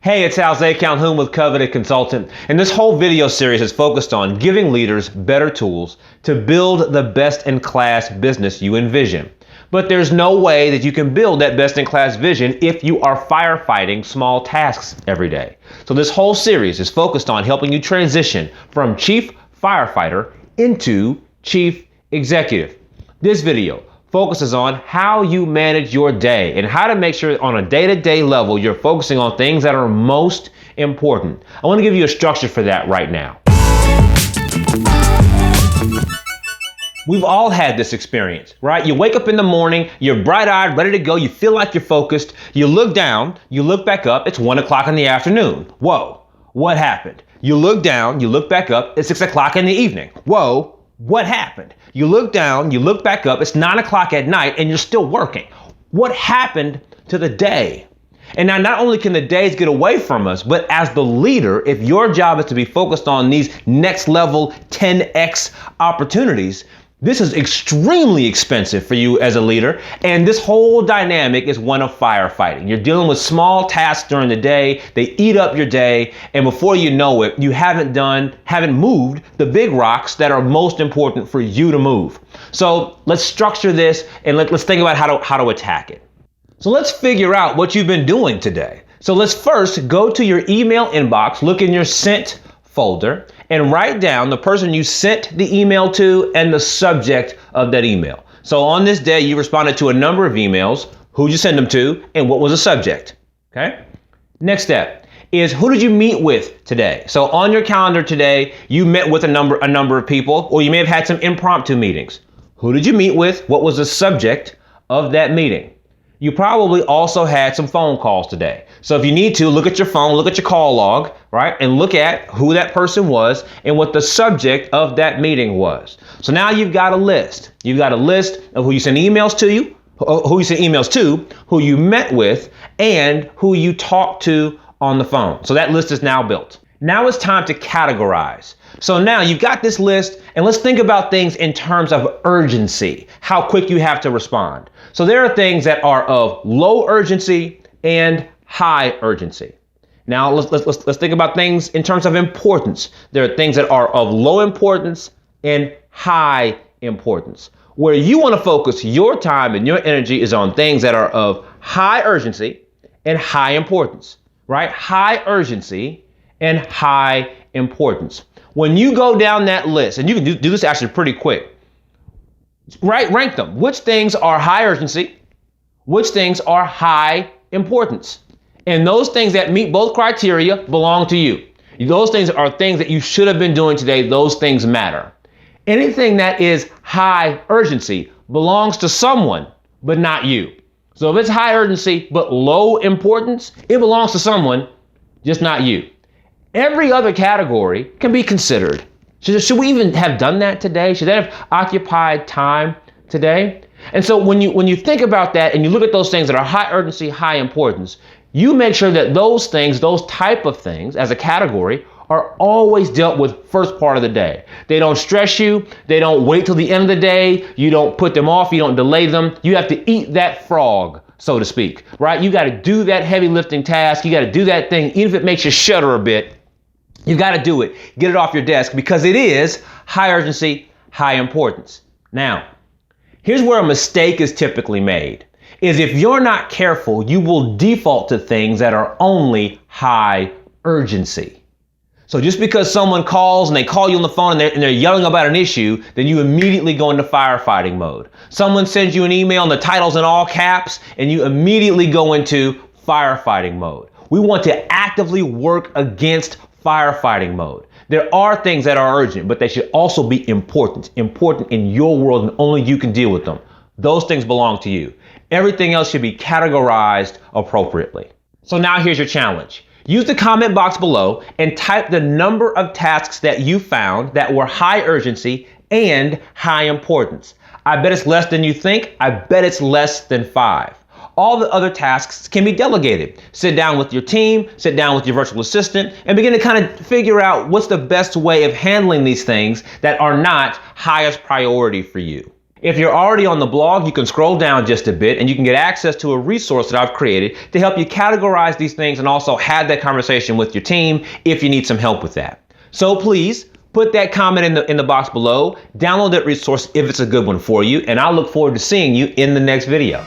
Hey, it's Jose Calhoun with Coveted Consultant, and this whole video series is focused on giving leaders better tools to build the best-in-class business you envision. But there's no way that you can build that best-in-class vision if you are firefighting small tasks every day. So this whole series is focused on helping you transition from chief firefighter into chief executive. This video focuses on how you manage your day and how to make sure on a day-to-day level you're focusing on things that are most important. I want to give you a structure for that right now. We've all had this experience, right? You wake up in the morning, you're bright-eyed, ready to go, you feel like you're focused, you look down, you look back up, it's 1 o'clock in the afternoon. Whoa, what happened? You look down, you look back up, it's 6 o'clock in the evening. Whoa, what happened? You look down, you look back up, it's 9 o'clock at night and you're still working. What happened to the day? And now not only can the days get away from us, but as the leader, if your job is to be focused on these next level 10x opportunities, this is extremely expensive for you as a leader, and this whole dynamic is one of firefighting. You're dealing with small tasks during the day, they eat up your day, and before you know it, you haven't moved the big rocks that are most important for you to move. So let's structure this and let's think about how to attack it. So let's figure out what you've been doing today. So let's first go to your email inbox, look in your sent folder, and write down the person you sent the email to and the subject of that email. So on this day, you responded to a number of emails, who you send them to, and what was the subject, okay? Next step is who did you meet with today? So on your calendar today, you met with a number of people, or you may have had some impromptu meetings. Who did you meet with? What was the subject of that meeting? You probably also had some phone calls today. So if you need to, look at your phone, look at your call log, right? And look at who that person was and what the subject of that meeting was. So now you've got a list. You've got a list of who you sent emails to, who you met with, and who you talked to on the phone. So that list is now built. Now it's time to categorize. So now you've got this list, and let's think about things in terms of urgency, how quick you have to respond. So there are things that are of low urgency and high urgency. Now let's think about things in terms of importance. There are things that are of low importance and high importance. Where you want to focus your time and your energy is on things that are of high urgency and high importance, right? High urgency and high importance. When you go down that list, and you can do this actually pretty quick, right? Rank them. Which things are high urgency? Which things are high importance? And those things that meet both criteria belong to you. Those things are things that you should have been doing today. Those things matter. Anything that is high urgency belongs to someone, but not you. So if it's high urgency, but low importance, it belongs to someone, just not you. Every other category can be considered. Should we even have done that today? Should that have occupied time today? And so when you think about that and you look at those things that are high urgency, high importance, you make sure that those things, those type of things as a category are always dealt with first part of the day. They don't stress you. They don't wait till the end of the day. You don't put them off. You don't delay them. You have to eat that frog, so to speak, right? You got to do that heavy lifting task. You got to do that thing, even if it makes you shudder a bit. You got to do it. Get it off your desk because it is high urgency, high importance. Now, here's where a mistake is typically made, is if you're not careful, you will default to things that are only high urgency. So just because someone calls and they call you on the phone and they're yelling about an issue, then you immediately go into firefighting mode. Someone sends you an email and the title's in all caps and you immediately go into firefighting mode. We want to actively work against firefighting mode. There are things that are urgent, but they should also be important in your world, and only you can deal with them. Those things belong to you. Everything else should be categorized appropriately. So now here's your challenge. Use the comment box below and type the number of tasks that you found that were high urgency and high importance. I bet it's less than you think. I bet it's less than 5. All the other tasks can be delegated. Sit down with your team, sit down with your virtual assistant, and begin to kind of figure out what's the best way of handling these things that are not highest priority for you. If you're already on the blog, you can scroll down just a bit and you can get access to a resource that I've created to help you categorize these things and also have that conversation with your team if you need some help with that. So please put that comment in the box below, download that resource if it's a good one for you, and I'll look forward to seeing you in the next video.